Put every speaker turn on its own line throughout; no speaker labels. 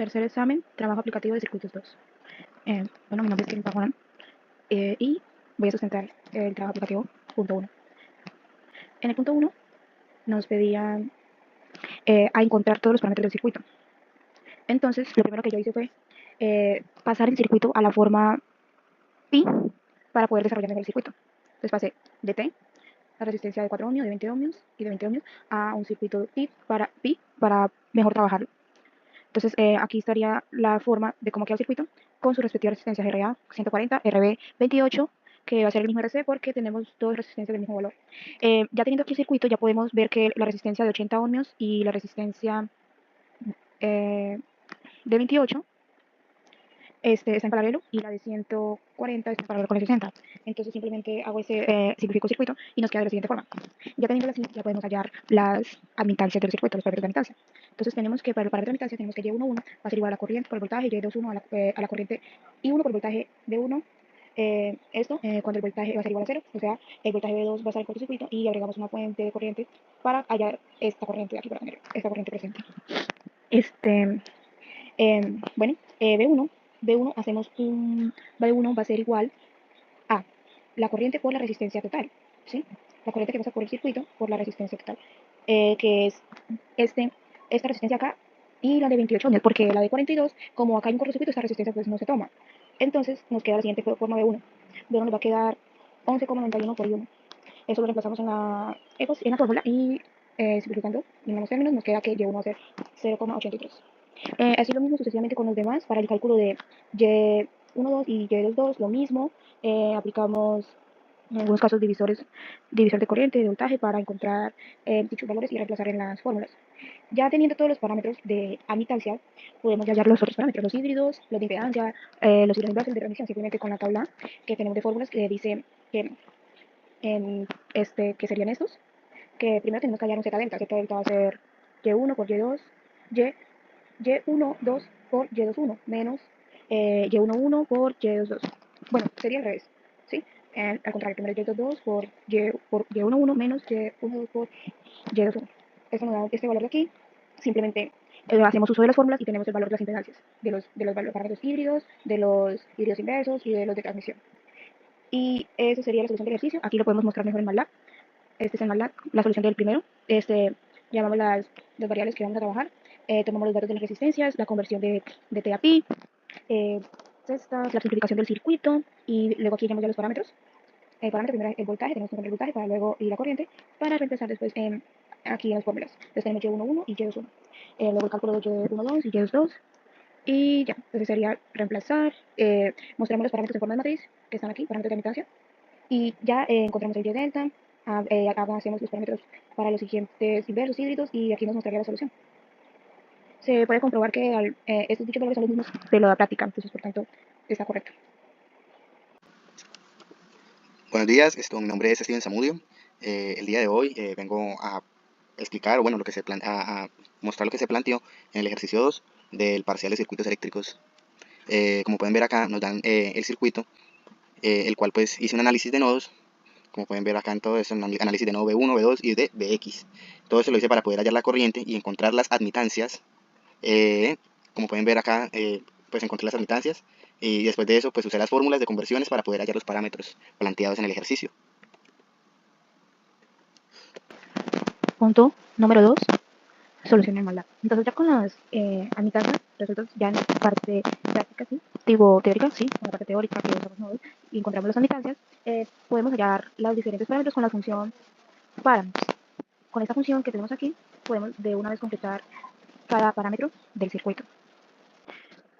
Tercer examen, trabajo aplicativo de circuitos 2. Bueno, mi nombre es Kevin Pajuan y voy a sustentar el trabajo aplicativo punto 1. En el punto 1 nos pedían a encontrar todos los parámetros del circuito. Entonces, lo primero que yo hice fue pasar el circuito a la forma pi para poder desarrollar mejor el circuito. Entonces pasé de T, la resistencia de 4 ohmios, de 20 ohmios y de 20 ohmios a un circuito pi para mejor trabajarlo. Entonces, aquí estaría la forma de cómo queda el circuito con sus respectivas resistencias RA 140, RB 28, que va a ser el mismo RC porque tenemos dos resistencias del mismo valor. Ya teniendo aquí el circuito, ya podemos ver que la resistencia de 80 ohmios y la resistencia de 28 está en paralelo y la de 140 está en paralelo con la de 60. Entonces simplemente hago simplifico el circuito y nos queda de la siguiente forma. Ya teniendo así, ya podemos hallar las admitancias del circuito, los parámetros de admitancia. Entonces tenemos que para el parámetro de admitancia tenemos que Y11 va a ser igual a la corriente por el voltaje, Y21 a la corriente I1 por el voltaje B1. Cuando el voltaje va a ser igual a 0, o sea, el voltaje B2 va a estar en cortocircuito y agregamos una fuente de corriente para hallar esta corriente de aquí, para tener esta corriente presente. Bueno, B1 hacemos un B1 va a ser igual a la corriente por la resistencia total, ¿sí? La corriente que pasa por el circuito por la resistencia total, que es esta resistencia acá y la de 28 ohmios, porque la de 42, como acá hay un cortocircuito, esta resistencia pues no se toma. Entonces nos queda la siguiente forma B1. B1 nos va a quedar 11,91 por I1. Eso lo reemplazamos en la fórmula y simplificando en menos términos nos queda que Y1 va a ser 0,83. Así lo mismo sucesivamente con los demás. Para el cálculo de Y12 y Y22, lo mismo. Aplicamos en algunos casos divisor de corriente, de voltaje, para encontrar dichos valores y reemplazar en las fórmulas. Ya teniendo todos los parámetros de admitancia, podemos hallar los otros parámetros, los híbridos, los de impedancia, los híbridos inversos de remisión, simplemente con la tabla que tenemos de fórmulas que dice que, que serían estos, que primero tenemos que hallar un Z delta. Z delta va a ser Y1 por Y2, Y Y12 por Y21 menos Y11 por Y22. Bueno, sería al revés, ¿sí? Al contrario, primero Y22 por Y11 menos Y12 por Y21. Esto nos da este valor de aquí. Simplemente hacemos uso de las fórmulas y tenemos el valor de las impedancias, de los parámetros híbridos, de los híbridos inversos y de los de transmisión. Y eso sería la solución del ejercicio. Aquí lo podemos mostrar mejor en MATLAB. Este es en MATLAB, la solución del primero. Llamamos las variables que vamos a trabajar. Tomamos los datos de las resistencias, la conversión de T a pi, la simplificación del circuito y luego aquí tenemos ya los parámetros. El parámetro primero el voltaje, tenemos que encontrar el voltaje para luego y la corriente para reemplazar después aquí en las fórmulas. Entonces tenemos Y11 y Y21. Luego el cálculo de Y12 y Y22 y ya. Entonces sería reemplazar, mostramos los parámetros de forma de matriz que están aquí, parámetros de admitancia y ya encontramos el Y delta, hacemos los parámetros para los siguientes inversos híbridos y aquí nos mostraría la solución. Se puede comprobar que estos dichos valores son los mismos de la práctica, entonces por tanto está correcto.
Buenos días, mi nombre es Steven Zamudio. El día de hoy vengo a explicar, bueno, a mostrar lo que se planteó en el ejercicio 2 del parcial de circuitos eléctricos. Como pueden ver acá, nos dan el circuito, el cual pues hice un análisis de nodos. Como pueden ver acá en todo esto, un análisis de nodo B1, B2 y de BX. Todo eso lo hice para poder hallar la corriente y encontrar las admitancias. Como pueden ver acá, pues encontré las admitancias y después de eso pues usé las fórmulas de conversiones para poder hallar los parámetros planteados en el ejercicio.
Punto número 2, solución en MATLAB. Entonces ya con las admitancias resueltas ya en la parte práctica, ¿sí? Teórica, sí, en la parte teórica que usamos nodos y encontramos las admitancias, podemos hallar los diferentes parámetros con la función parámetros. Con esta función que tenemos aquí, podemos de una vez completar cada parámetro del circuito.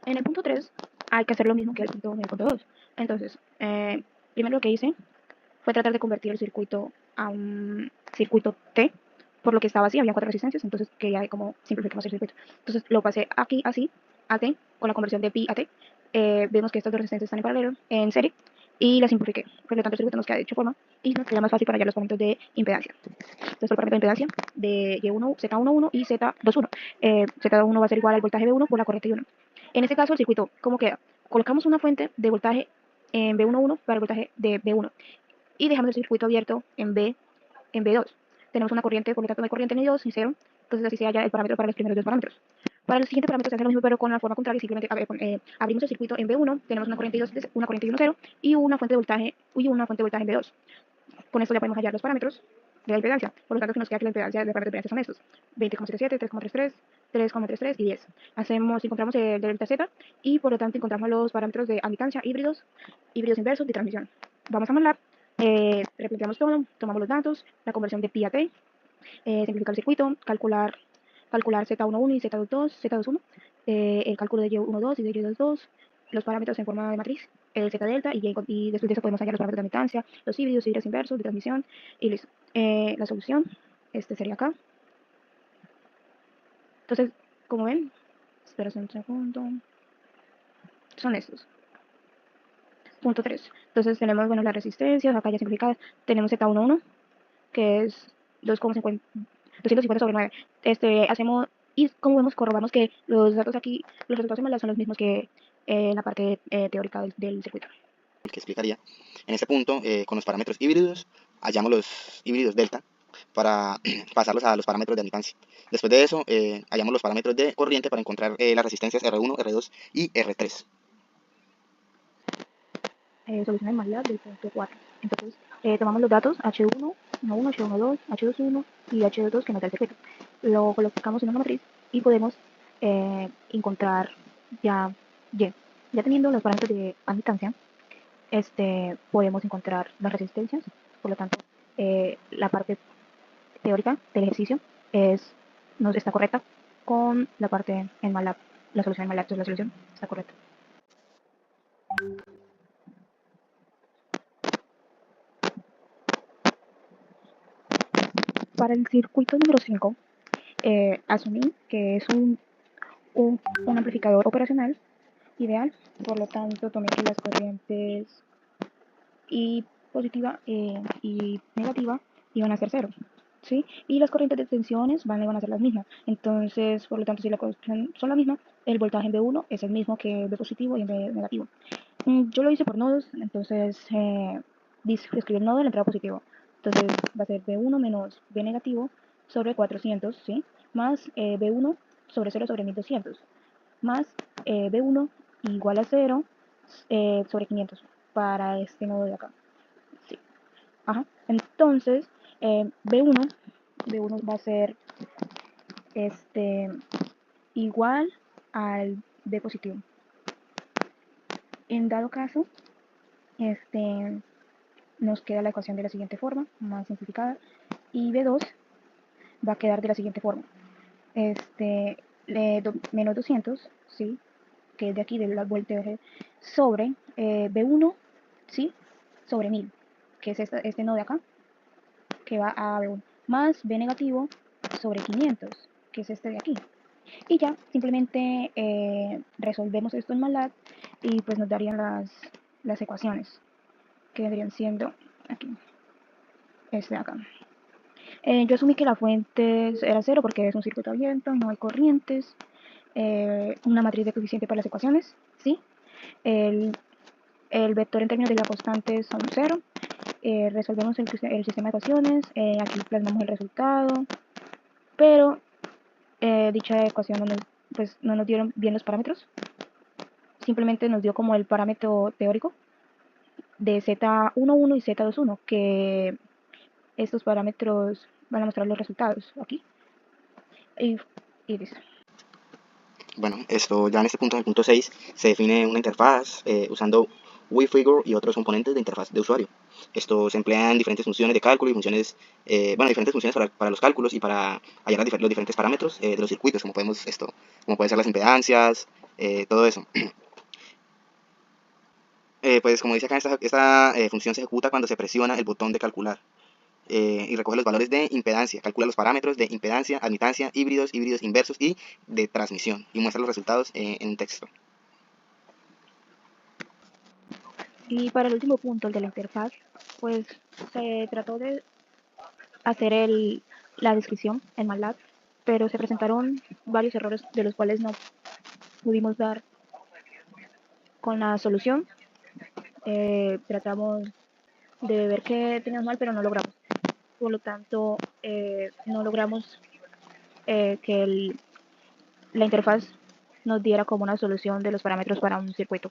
En el punto 3 hay que hacer lo mismo que el punto 1 y el punto 2. Entonces, primero lo que hice fue tratar de convertir el circuito a un circuito T, por lo que estaba así, había 4 resistencias, entonces quería como simplificamos el circuito. Entonces lo pasé aquí así, a T, con la conversión de pi a T. Vemos que estas dos resistencias están en paralelo, en serie, y la simplifiqué. Por lo tanto, el circuito nos queda de hecho forma y nos queda más fácil para hallar los parámetros de impedancia. Entonces, el parámetro de impedancia de Y1, Z11 y Z21. Z1 va a ser igual al voltaje B1 por la corriente I1. En este caso, el circuito, ¿cómo queda? Colocamos una fuente de voltaje en B11 para el voltaje de B1 y dejamos el circuito abierto en B2. Tenemos una corriente, por lo tanto no hay corriente ni 2 ni 0, entonces así se halla el parámetro para los primeros dos parámetros. Para el siguiente parámetro se hace lo mismo, pero con la forma contraria. Simplemente abrimos el circuito en B1, tenemos una corriente, una corriente y 1,0 y una fuente de voltaje en B2. Con esto ya podemos hallar los parámetros de la impedancia. Por lo tanto, que nos queda que la impedancia de parámetros de impedancia son estos: 20,77, 3,33, 3,33 y 10. Encontramos el delta Z y por lo tanto encontramos los parámetros de admitancia, híbridos inversos y transmisión. Vamos a MATLAB, replanteamos todo, tomamos los datos, la conversión de pi a t, simplificar el circuito, calcular Z11 y Z21, el cálculo de Y12 y de Y22, los parámetros en forma de matriz, el Z delta, y después de eso podemos hallar los parámetros de admitancia, los híbridos inversos, de transmisión, y listo. La solución, este sería acá. Entonces, como ven, espera un segundo, son estos. Punto 3. Entonces tenemos, bueno, las resistencias, acá ya simplificadas, tenemos Z11, que es 250 sobre 9. Hacemos, y como vemos, corroboramos que los datos aquí, los resultados en MATLAB son los mismos que en la parte teórica del circuito.
Que explicaría. En este punto, con los parámetros híbridos, hallamos los híbridos delta para pasarlos a los parámetros de admitancia. Después de eso, hallamos los parámetros de corriente para encontrar las resistencias R1, R2 y R3.
Solución en MATLAB del punto 4. Entonces, tomamos los datos H1, H1, H12, H21 y H22 que nos da el circuito. Lo colocamos en una matriz y podemos encontrar ya Y. Ya teniendo los parámetros de admitancia, podemos encontrar las resistencias. Por lo tanto, la parte teórica del ejercicio nos está correcta con la parte en MATLAB, la solución en MATLAB. Entonces la solución está correcta. Para el circuito número 5, asumí que es un amplificador operacional ideal. Por lo tanto, tomé que las corrientes y positiva y negativa iban a ser cero, ¿sí? Y las corrientes de tensiones iban a ser las mismas. Entonces, por lo tanto, si las corrientes son las mismas, el voltaje en B1 es el mismo que B positivo y en B negativo. Yo lo hice por nodos, entonces escribí el nodo de la entrada positivo. Entonces va a ser B1 menos B negativo sobre 400, ¿sí? Más B1 sobre 0 sobre 1200, más B1 igual a 0 sobre 500 para este nodo de acá. Sí. Ajá. Entonces, B1, B1 va a ser igual al B positivo. En dado caso, nos queda la ecuación de la siguiente forma, más simplificada, y B2 va a quedar de la siguiente forma. Menos 200, ¿sí? Que es de aquí, del voltaje, sobre B1, ¿sí? Sobre 1000, que es este nodo de acá, que va a B1, más B negativo sobre 500, que es este de aquí. Y ya, simplemente resolvemos esto en MATLAB y pues nos darían las ecuaciones, que vendrían siendo aquí, este de acá. Yo asumí que la fuente era cero porque es un circuito abierto, no hay corrientes, una matriz de coeficiente para las ecuaciones, ¿sí? El vector en términos de la constante son 0. Resolvemos el sistema de ecuaciones, aquí plasmamos el resultado, pero dicha ecuación no nos dieron bien los parámetros, simplemente nos dio como el parámetro teórico de Z11 y Z21, que estos parámetros van a mostrar los resultados aquí. Y listo.
Bueno, esto ya en este punto, en el punto 6, se define una interfaz usando WeFigure y otros componentes de interfaz de usuario. Esto se emplea en diferentes funciones de cálculo y funciones, diferentes funciones para los cálculos y para hallar los diferentes parámetros de los circuitos, como como pueden ser las impedancias, todo eso. Pues como dice acá, esta función se ejecuta cuando se presiona el botón de calcular. Y recoge los valores de impedancia, calcula los parámetros de impedancia, admitancia, híbridos inversos y de transmisión, y muestra los resultados en un texto.
Y para el último punto, el de la interfaz, pues se trató de hacer la descripción en MATLAB, pero se presentaron varios errores de los cuales no pudimos dar con la solución. Tratamos de ver qué teníamos mal, pero no logramos. Por lo tanto, no logramos que la interfaz nos diera como una solución de los parámetros para un circuito.